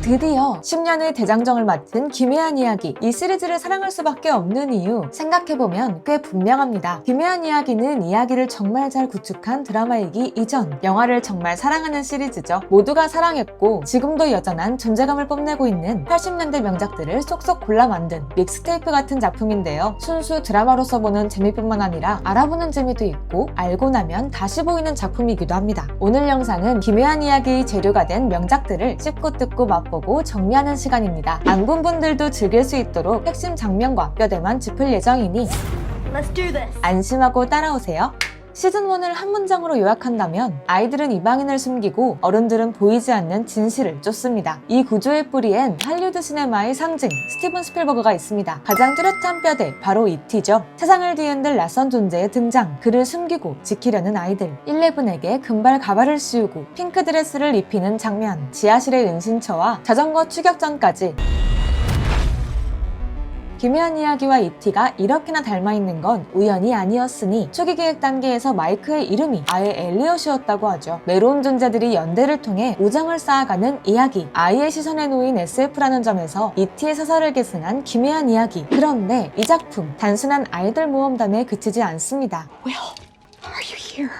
드디어 10년의 대장정을 마친 김혜안 이야기. 이 시리즈를 사랑할 수밖에 없는 이유 생각해보면 꽤 분명합니다. 김혜안 이야기는 이야기를 정말 잘 구축한 드라마이기 이전 영화를 정말 사랑하는 시리즈죠. 모두가 사랑했고 지금도 여전한 존재감을 뽐내고 있는 80년대 명작들을 쏙쏙 골라 만든 믹스테이프 같은 작품인데요. 순수 드라마로서 보는 재미뿐만 아니라 알아보는 재미도 있고 알고 나면 다시 보이는 작품이기도 합니다. 오늘 영상은 김혜안 이야기의 재료가 된 명작들을 씹고 뜯고 맛보고 정리하는 시간입니다. 안 본 분들도 즐길 수 있도록 핵심 장면과 뼈대만 짚을 예정이니 Let's do this. 안심하고 따라오세요. 시즌1을 한 문장으로 요약한다면 아이들은 이방인을 숨기고 어른들은 보이지 않는 진실을 쫓습니다. 이 구조의 뿌리엔 할리우드 시네마의 상징 스티븐 스필버그가 있습니다. 가장 뚜렷한 뼈대 바로 E.T.죠. 세상을 뒤흔들 낯선 존재의 등장, 그를 숨기고 지키려는 아이들, 11에게 금발 가발을 씌우고 핑크 드레스를 입히는 장면, 지하실의 은신처와 자전거 추격전까지 김혜안 이야기와 E.T.가 이렇게나 닮아있는 건 우연이 아니었으니 초기 기획 단계에서 마이크의 이름이 아예 엘리엇이었다고 하죠. 외로운 존재들이 연대를 통해 우정을 쌓아가는 이야기, 아이의 시선에 놓인 SF라는 점에서 E.T의 서사를 계승한 김혜안 이야기. 그런데 이 작품 단순한 아이들 모험담에 그치지 않습니다. Will, are you here?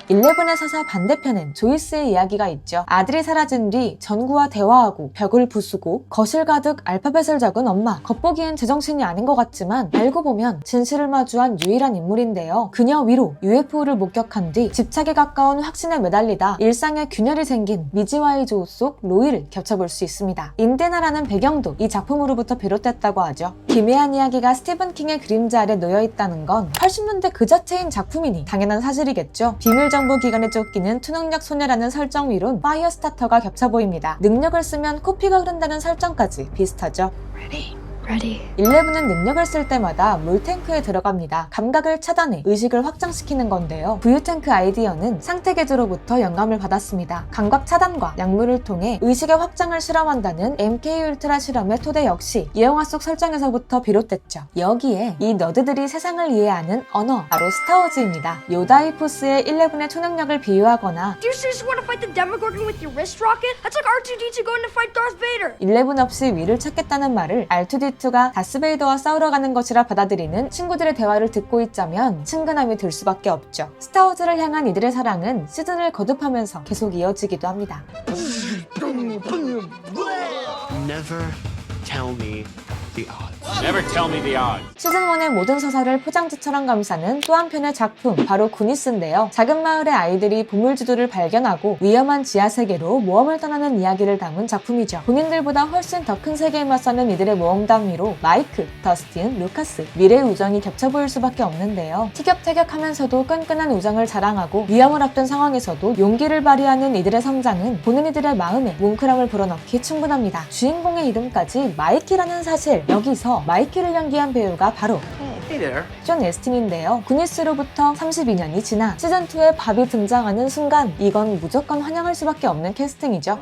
11의 서사 반대편엔 조이스의 이야기가 있죠. 아들이 사라진 뒤 전구와 대화하고 벽을 부수고 거실 가득 알파벳을 적은 엄마. 겉보기엔 제정신이 아닌 것 같지만 알고 보면 진실을 마주한 유일한 인물인데요. 그녀 위로 UFO를 목격한 뒤 집착에 가까운 확신에 매달리다 일상에 균열이 생긴 미지와의 조우 속 로이를 겹쳐볼 수 있습니다. 인디애나라는 배경도 이 작품으로부터 비롯됐다고 하죠. 김혜안 이야기가 스티븐 킹의 그림자 아래 놓여있다는 건 80년대 그 자체인 작품이니 당연한 사실이겠죠. 비밀정보기관에 쫓기는 투능력 소녀라는 설정 위론 파이어 스타터가 겹쳐 보입니다. 능력을 쓰면 코피가 흐른다는 설정까지 비슷하죠. Ready. 11은 능력을 쓸 때마다 물탱크에 들어갑니다. 감각을 차단해 의식을 확장시키는 건데요. 부유탱크 아이디어는 상태계조로부터 영감을 받았습니다. 감각 차단과 약물을 통해 의식의 확장을 실험한다는 MK 울트라 실험의 토대 역시 이 영화 속 설정에서부터 비롯됐죠. 여기에 이 너드들이 세상을 이해하는 언어, 바로 스타워즈입니다. 요다의 포스의 11의 초능력을 비유하거나 Do you seriously want to fight the Demogorgon with your wrist rocket? That's like R2-D2 going to fight Darth Vader. 11 없이 위를 찾겠다는 말을 R2D2가 다스베이더와 싸우러 가는 것이라 받아들이는 친구들의 대화를 듣고 있자면 친근함이 들 수밖에 없죠. 스타워즈를 향한 이들의 사랑은 시즌을 거듭하면서 계속 이어지기도 합니다. Never tell me the odds. Never tell me the odds. 시즌1의 모든 서사를 포장지처럼 감싸는 또 한편의 작품, 바로 구니스인데요. 작은 마을의 아이들이 보물지도를 발견하고 위험한 지하세계로 모험을 떠나는 이야기를 담은 작품이죠. 본인들보다 훨씬 더 큰 세계에 맞서는 이들의 모험담 위로 마이크, 더스틴, 루카스, 미래 우정이 겹쳐 보일 수밖에 없는데요. 티격태격하면서도 끈끈한 우정을 자랑하고 위험을 앞둔 상황에서도 용기를 발휘하는 이들의 성장은 보는 이들의 마음에 뭉클함을 불어넣기 충분합니다. 주인공의 이름까지 마이키라는 사실, 여기서 마이키를 연기한 배우가 바로 Hey there. 존 에스틴인데요. 구니스로부터 32년이 지나 시즌2에 밥이 등장하는 순간 이건 무조건 환영할 수밖에 없는 캐스팅이죠.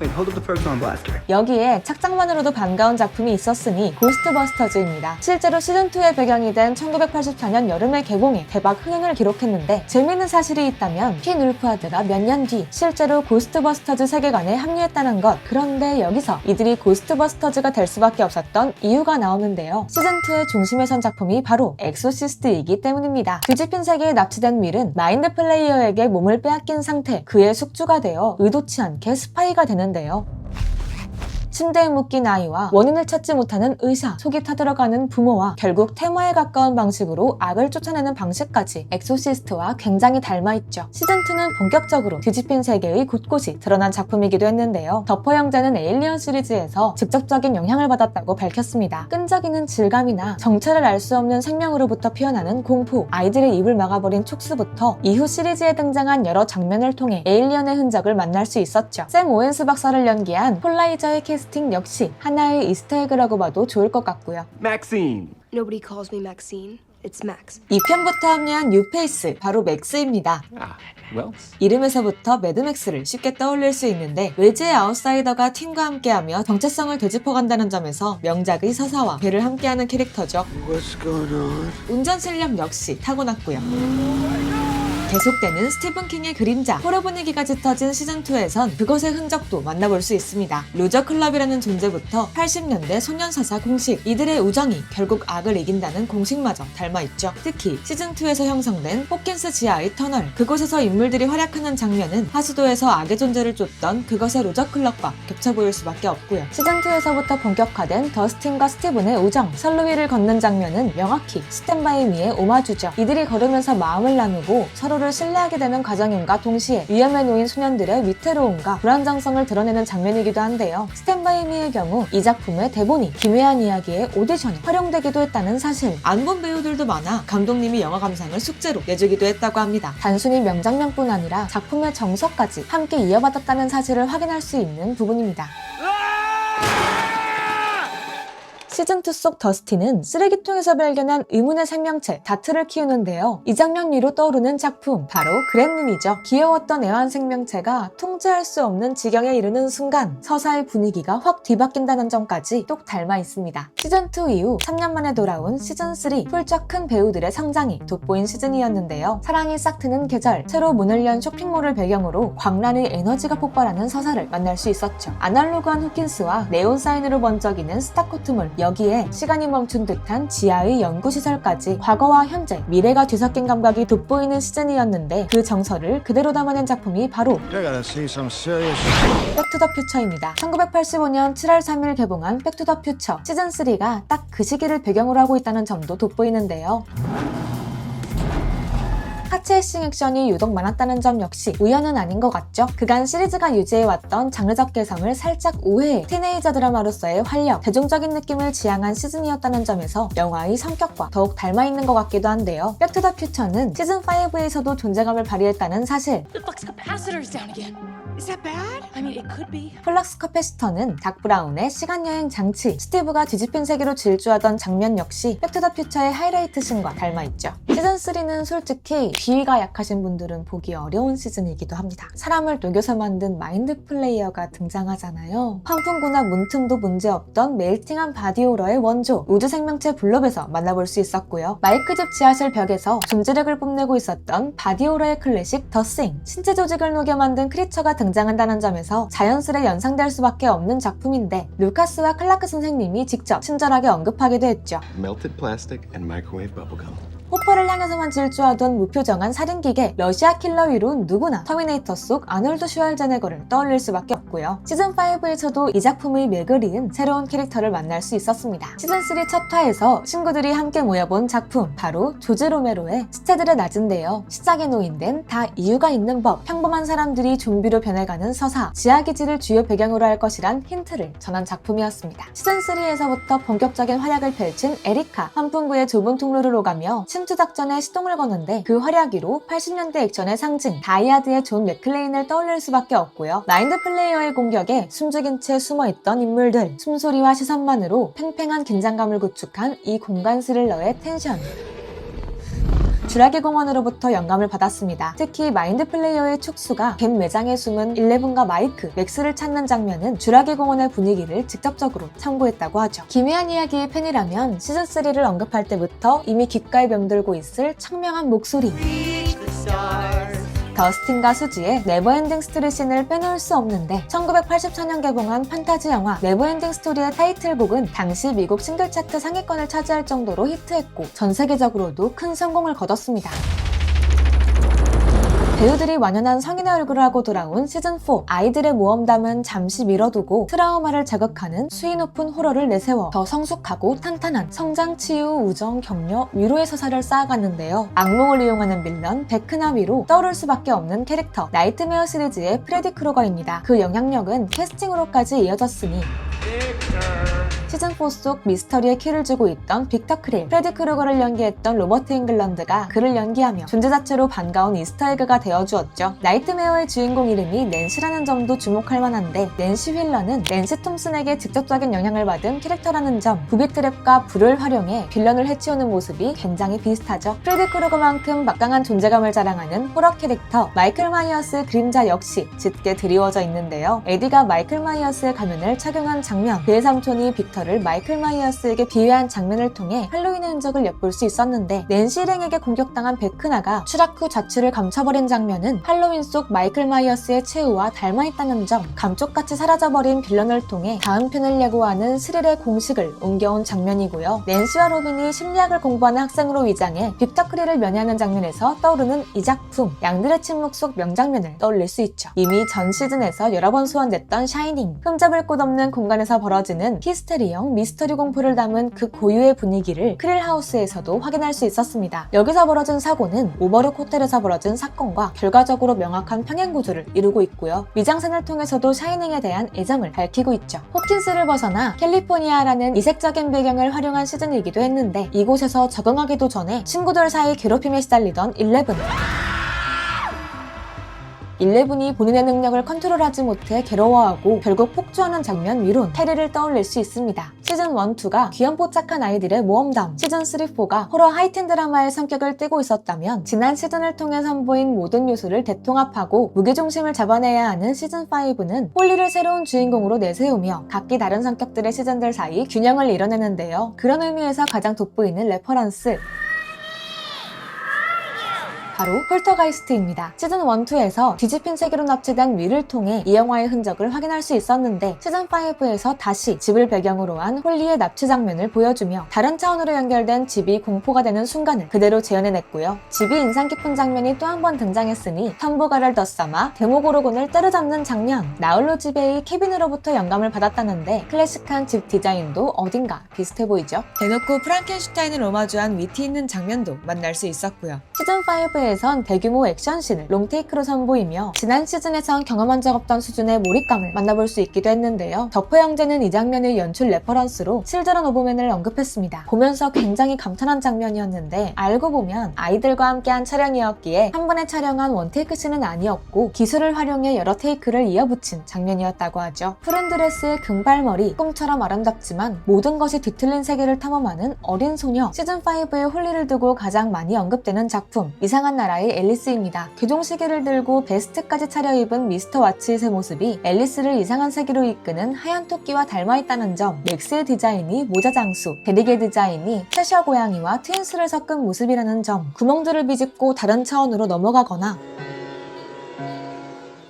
Wait, hold up the proton blaster. 여기에 착장만으로도 반가운 작품이 있었으니 고스트버스터즈입니다. 실제로 시즌2의 배경이 된 1984년 여름에 개봉해 대박 흥행을 기록했는데 재미있는 사실이 있다면 핀 울프하드가 몇 년 뒤 실제로 고스트버스터즈 세계관에 합류했다는 것. 그런데 여기서 이들이 고스트버스터즈가 될 수밖에 없었던 이유가 나오는데요. 시즌2의 중심에 선 작품이 바로 엑소시스트이기 때문입니다. 뒤집힌 세계에 납치된 윌은 마인드 플레이어에게 몸을 빼앗긴 상태, 그의 숙주가 되어 의도치 않게 스파이가 되는데요. 침대에 묶인 아이와 원인을 찾지 못하는 의사, 속이 타들어가는 부모와 결국 테마에 가까운 방식으로 악을 쫓아내는 방식까지 엑소시스트와 굉장히 닮아있죠. 시즌2는 본격적으로 뒤집힌 세계의 곳곳이 드러난 작품이기도 했는데요. 더퍼 형제는 에일리언 시리즈에서 직접적인 영향을 받았다고 밝혔습니다. 끈적이는 질감이나 정체를 알 수 없는 생명으로부터 피어나는 공포, 아이들의 입을 막아버린 촉수부터 이후 시리즈에 등장한 여러 장면을 통해 에일리언의 흔적을 만날 수 있었죠. 샘 오웬스 박사를 연기한 폴라이저의 캐스팅 역시 하나의 이스터에그라고 봐도 좋을 것 같고요. Maxine. Nobody calls me Maxine. It's Max. 2편부터 합류한 뉴페이스, 바로 맥스입니다. Ah, well. 이름에서부터 매드맥스를 쉽게 떠올릴 수 있는데 외지의 아웃사이더가 팀과 함께하며 정체성을 되짚어간다는 점에서 명작의 서사와 배를 함께하는 캐릭터죠. What's going on? 운전 실력 역시 타고났고요. 계속되는 스티븐 킹의 그림자, 호러 분위기가 짙어진 시즌2에선 그것의 흔적도 만나볼 수 있습니다. 루저 클럽이라는 존재부터 80년대 소년사사 공식, 이들의 우정이 결국 악을 이긴다는 공식마저 닮아있죠. 특히 시즌2에서 형성된 호킨스 지하의 터널, 그곳에서 인물들이 활약하는 장면은 하수도에서 악의 존재를 쫓던 그것의 루저 클럽과 겹쳐 보일 수밖에 없고요. 시즌2에서부터 본격화된 더스틴과 스티븐의 우정, 선로 위를 걷는 장면은 명확히 스탠 바이 미의 오마주죠. 이들이 걸으면서 마음을 나누고 서로를 신뢰하게 되는 과정임과 동시에 위험에 놓인 소년들의 위태로움과 불안정성을 드러내는 장면이기도 한데요. 스탠 바이 미의 경우 이 작품의 대본이 김혜안 이야기의 오디션에 활용되기도 했다는 사실, 안 본 배우들도 많아 감독님이 영화 감상을 숙제로 내주기도 했다고 합니다. 단순히 명장면뿐 아니라 작품의 정서까지 함께 이어받았다는 사실을 확인할 수 있는 부분입니다. 시즌2 속 더스티는 쓰레기통에서 발견한 의문의 생명체 다트를 키우는데요. 이 장면 위로 떠오르는 작품, 바로 그렘린이죠. 귀여웠던 애완 생명체가 통제할 수 없는 지경에 이르는 순간 서사의 분위기가 확 뒤바뀐다는 점까지 똑 닮아 있습니다. 시즌2 이후 3년 만에 돌아온 시즌3, 훌쩍 큰 배우들의 성장이 돋보인 시즌이었는데요. 사랑이 싹 트는 계절, 새로 문을 연 쇼핑몰을 배경으로 광란의 에너지가 폭발하는 서사를 만날 수 있었죠. 아날로그한 호킨스와 네온 사인으로 번쩍이는 스타코트물, 여기에 시간이 멈춘 듯한 지하의 연구시설까지 과거와 현재, 미래가 뒤섞인 감각이 돋보이는 시즌이었는데 그 정서를 그대로 담아낸 작품이 바로 백투더퓨처입니다. 1985년 7월 3일 개봉한 백투더퓨처 시즌3가 딱 그 시기를 배경으로 하고 있다는 점도 돋보이는데요. 하체해싱 액션이 유독 많았다는 점 역시 우연은 아닌 것 같죠? 그간 시리즈가 유지해왔던 장르적 개성을 살짝 우회해 티네이저 드라마로서의 활력, 대중적인 느낌을 지향한 시즌이었다는 점에서 영화의 성격과 더욱 닮아있는 것 같기도 한데요. 백투더퓨처는 시즌5에서도 존재감을 발휘했다는 사실, The flux capacitor's down again. Is that bad? I mean, it could be. 플럭스 커패시터는 닥 브라운의 시간여행 장치, 스티브가 뒤집힌 세계로 질주하던 장면 역시 백투더퓨처의 하이라이트 씬과 닮아있죠. 시즌3는 솔직히 비위가 약하신 분들은 보기 어려운 시즌이기도 합니다. 사람을 녹여서 만든 마인드 플레이어가 등장하잖아요. 환풍구나 문틈도 문제없던 멜팅한 바디오러의 원조, 우주 생명체 블럽에서 만나볼 수 있었고요. 마이크집 지하실 벽에서 존재력을 뽐내고 있었던 바디오러의 클래식 더싱, 신체 조직을 녹여 만든 크리처가 등장한다는 점에서 자연스레 연상될 수밖에 없는 작품인데 루카스와 클라크 선생님이 직접 친절하게 언급하기도 했죠. Melted plastic and microwave bubblegum. 호퍼를 향해서만 질주하던 무표정한 살인기계 러시아 킬러 위로는 누구나 터미네이터 속 아놀드 슈왈제네거를 떠올릴 수밖에 없고요. 시즌5에서도 이 작품의 맥을 이은 새로운 캐릭터를 만날 수 있었습니다. 시즌3 첫 화에서 친구들이 함께 모여본 작품, 바로 조지 로메로의 시체들의 낮인데요. 시작에 노인된 다 이유가 있는 법, 평범한 사람들이 좀비로 변해가는 서사, 지하기지를 주요 배경으로 할 것이란 힌트를 전한 작품이었습니다. 시즌3에서부터 본격적인 활약을 펼친 에리카, 환풍구의 좁은 통로를 오가며 침투 작전에 시동을 거는데 그 활약으로 80년대 액션의 상징 다이아드의 존 맥클레인을 떠올릴 수밖에 없고요. 마인드 플레이어의 공격에 숨죽인 채 숨어있던 인물들, 숨소리와 시선만으로 팽팽한 긴장감을 구축한 이 공간 스릴러의 텐션, 주라기 공원으로부터 영감을 받았습니다. 특히 마인드 플레이어의 촉수가 갬 매장에 숨은 11과 마이크, 맥스를 찾는 장면은 주라기 공원의 분위기를 직접적으로 참고했다고 하죠. 김혜안 이야기의 팬이라면 시즌3를 언급할 때부터 이미 귓가에 맴돌고 있을 청명한 목소리, 더스틴과 수지의 네버엔딩 스토리 씬을 빼놓을 수 없는데 1984년 개봉한 판타지 영화 네버엔딩 스토리의 타이틀곡은 당시 미국 싱글 차트 상위권을 차지할 정도로 히트했고 전 세계적으로도 큰 성공을 거뒀습니다. 배우들이 완연한 성인의 얼굴을 하고 돌아온 시즌4, 아이들의 모험담은 잠시 미뤄두고 트라우마를 자극하는 수위 높은 호러를 내세워 더 성숙하고 탄탄한 성장, 치유, 우정, 격려, 위로의 서사를 쌓아갔는데요. 악몽을 이용하는 빌런 베크나 위로 떠오를 수밖에 없는 캐릭터, 나이트메어 시리즈의 프레디 크루거입니다. 그 영향력은 캐스팅으로까지 이어졌으니 시즌4 속 미스터리의 키를 쥐고 있던 빅터 크릴, 프레디 크루거를 연기했던 로버트 잉글런드가 그를 연기하며 존재 자체로 반가운 이스터에그가 되어주었죠. 나이트메어의 주인공 이름이 낸시라는 점도 주목할 만한데 낸시 휠러는 낸시 톰슨에게 직접적인 영향을 받은 캐릭터라는 점, 부비 트랩과 불을 활용해 빌런을 해치우는 모습이 굉장히 비슷하죠. 프레디 크루거만큼 막강한 존재감을 자랑하는 호러 캐릭터 마이클 마이어스 그림자 역시 짙게 드리워져 있는데요. 에디가 마이클 마이어스의 가면을 착용한 장면, 그의 삼촌이 빅터 캐릭터를 마이클 마이어스에게 비유한 장면을 통해 할로윈의 흔적을 엿볼 수 있었는데, 낸시 일행에게 공격당한 베크나가 추락 후 자취를 감춰버린 장면은 할로윈 속 마이클 마이어스의 최후와 닮아있다는 점, 감쪽같이 사라져버린 빌런을 통해 다음 편을 예고하는 스릴의 공식을 옮겨온 장면이고요. 낸시와 로빈이 심리학을 공부하는 학생으로 위장해 빅터 크리를 면회하는 장면에서 떠오르는 이 작품, 양들의 침묵 속 명장면을 떠올릴 수 있죠. 이미 전 시즌에서 여러 번 소환됐던 샤이닝, 흠잡을 곳 없는 공간에서 벌어지는 히스테리형 미스터리 공포를 담은 그 고유의 분위기를 크릴하우스에서도 확인할 수 있었습니다. 여기서 벌어진 사고는 오버룩 호텔에서 벌어진 사건과 결과적으로 명확한 평행 구조를 이루고 있고요. 위장센을 통해서도 샤이닝에 대한 애정을 밝히고 있죠. 호킨스를 벗어나 캘리포니아라는 이색적인 배경을 활용한 시즌이기도 했는데, 이곳에서 적응하기도 전에 친구들 사이 괴롭힘에 시달리던 11이 본인의 능력을 컨트롤하지 못해 괴로워하고 결국 폭주하는 장면 위론 테리를 떠올릴 수 있습니다. 시즌 1, 2가 귀염뽀짝한 아이들의 모험담, 시즌 3, 4가 호러 하이틴 드라마의 성격을 띠고 있었다면, 지난 시즌을 통해 선보인 모든 요소를 대통합하고 무게중심을 잡아내야 하는 시즌 5는 홀리를 새로운 주인공으로 내세우며 각기 다른 성격들의 시즌들 사이 균형을 이뤄내는데요. 그런 의미에서 가장 돋보이는 레퍼런스, 바로 폴터가이스트입니다. 시즌 1, 2에서 뒤집힌 세계로 납치된 위를 통해 이 영화의 흔적을 확인할 수 있었는데, 시즌 5에서 다시 집을 배경으로 한 홀리의 납치 장면을 보여주며 다른 차원으로 연결된 집이 공포가 되는 순간을 그대로 재현해냈고요. 집이 인상 깊은 장면이 또 한 번 등장했으니 텀보가를 덧삼아 데모고르곤을 때려잡는 장면, 나홀로 집의 케빈으로부터 영감을 받았다는데 클래식한 집 디자인도 어딘가 비슷해 보이죠? 대놓고 프랑켄슈타인을 오마주한 위트 있는 장면도 만날 수 있었고요. 시즌 5에 에선 대규모 액션씬을 롱테이크로 선보이며 지난 시즌에선 경험한 적 없던 수준의 몰입감을 만나볼 수 있기도 했는데요. 덕후 형제는 이 장면을 연출 레퍼런스로 실저런 오브맨을 언급했습니다. 보면서 굉장히 감탄한 장면이었는데, 알고 보면 아이들과 함께한 촬영이었기에 한 번에 촬영한 원테이크 씬은 아니었고 기술을 활용해 여러 테이크를 이어붙인 장면이었다고 하죠. 푸른 드레스의 금발머리, 꿈처럼 아름답지만 모든 것이 뒤틀린 세계를 탐험하는 어린 소녀, 시즌 5의 홀리를 두고 가장 많이 언급되는 작품, 이상한 나라의 앨리스입니다. 교종시계를 들고 베스트까지 차려입은 미스터 와츠잇의 모습이 앨리스를 이상한 세계로 이끄는 하얀 토끼와 닮아있다는 점, 맥스의 디자인이 모자 장수, 데릭의 디자인이 채셔 고양이와 트윈스를 섞은 모습이라는 점, 구멍들을 비집고 다른 차원으로 넘어가거나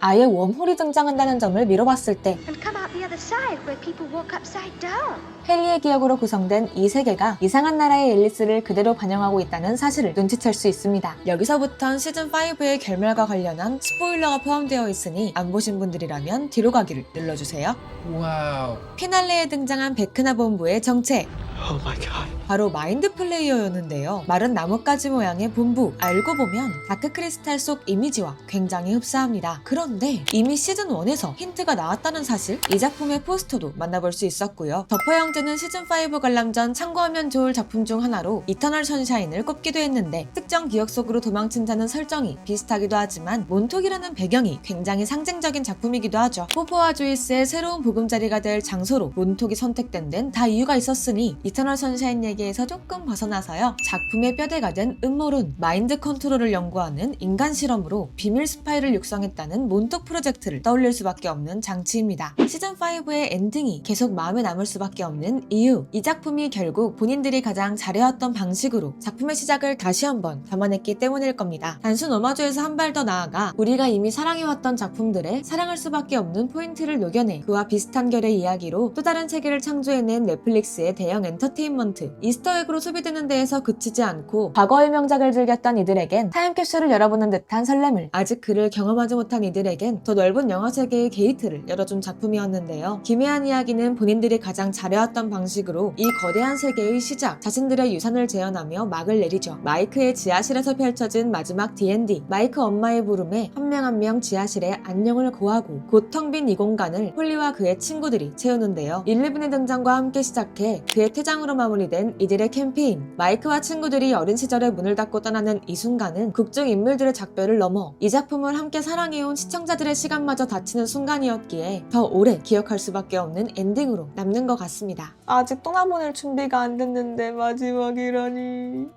아예 웜홀이 등장한다는 점을 미뤄봤을 때 And come out the other side where people walk upside down. 헨리의 기억으로 구성된 이 세계가 이상한 나라의 앨리스를 그대로 반영하고 있다는 사실을 눈치챌 수 있습니다. 여기서부턴 시즌5의 결말과 관련한 스포일러가 포함되어 있으니 안 보신 분들이라면 뒤로 가기를 눌러주세요. Wow. 피날레에 등장한 베크나 본부의 정체, Oh my god. 바로 마인드 플레이어였는데요. 마른 나뭇가지 모양의 본부, 알고 보면 다크크리스탈 속 이미지와 굉장히 흡사합니다. 그런데 이미 시즌 1에서 힌트가 나왔다는 사실, 이 작품의 포스터도 만나볼 수 있었고요. 덕후 형제는 시즌 5 관람전 참고하면 좋을 작품 중 하나로 이터널 선샤인을 꼽기도 했는데, 특정 기억 속으로 도망친다는 설정이 비슷하기도 하지만 몬톡이라는 배경이 굉장히 상징적인 작품이기도 하죠. 포포와 조이스의 새로운 보금자리가 될 장소로 몬톡이 선택된 데는 다 이유가 있었으니, 이터널 선샤인 얘기에서 조금 벗어나서요, 작품의 뼈대가 된 음모론, 마인드 컨트롤을 연구하는 인간 실험으로 비밀 스파이를 육성했다는 몬톡 프로젝트를 떠올릴 수밖에 없는 장치입니다. 시즌5의 엔딩이 계속 마음에 남을 수밖에 없는 이유, 이 작품이 결국 본인들이 가장 잘해왔던 방식으로 작품의 시작을 다시 한번 담아냈기 때문일 겁니다. 단순 오마주에서 한 발 더 나아가 우리가 이미 사랑해왔던 작품들의 사랑할 수밖에 없는 포인트를 녹여내 그와 비슷한 결의 이야기로 또 다른 세계를 창조해낸 넷플릭스의 대형 엔터테인먼트, 이스터에그로 소비되는 데에서 그치지 않고 과거의 명작을 즐겼던 이들에겐 타임캡슐을 열어보는 듯한 설렘을, 아직 그를 경험하지 못한 이들에겐 더 넓은 영화 세계의 게이트를 열어준 작품이었는데요. 기묘한 이야기는 본인들이 가장 잘해왔던 방식으로 이 거대한 세계의 시작, 자신들의 유산을 재현하며 막을 내리죠. 마이크의 지하실에서 펼쳐진 마지막 D&D, 마이크 엄마의 부름에 한 명 한 명 지하실에 안녕을 고하고 곧 텅 빈 이 공간을 홀리와 그의 친구들이 채우는데요. 11의 등장과 함께 시작해 그의 퇴장으로 마무리된 이들의 캠페인, 마이크와 친구들이 어린 시절에 문을 닫고 떠나는 이 순간은 극중 인물들의 작별을 넘어 이 작품을 함께 사랑해온 시청자들의 시간마저 닫히는 순간이었기에 더 오래 기억할 수밖에 없는 엔딩으로 남는 것 같습니다. 아직 떠나보낼 준비가 안 됐는데 마지막이라니.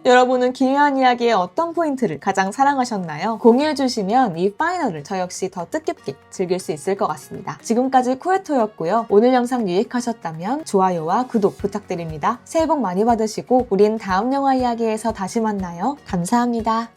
여러분은 기묘한 이야기의 어떤 포인트를 가장 사랑하셨나요? 공유해주시면 이 파이널을 저 역시 더 뜻깊게 즐길 수 있을 것 같습니다. 지금까지 코에토였고요. 오늘 영상 유익하셨다면 좋아요와 구독 부탁드립니다. 새해 복 많이 받으시고 우린 다음 영화 이야기에서 다시 만나요. 감사합니다.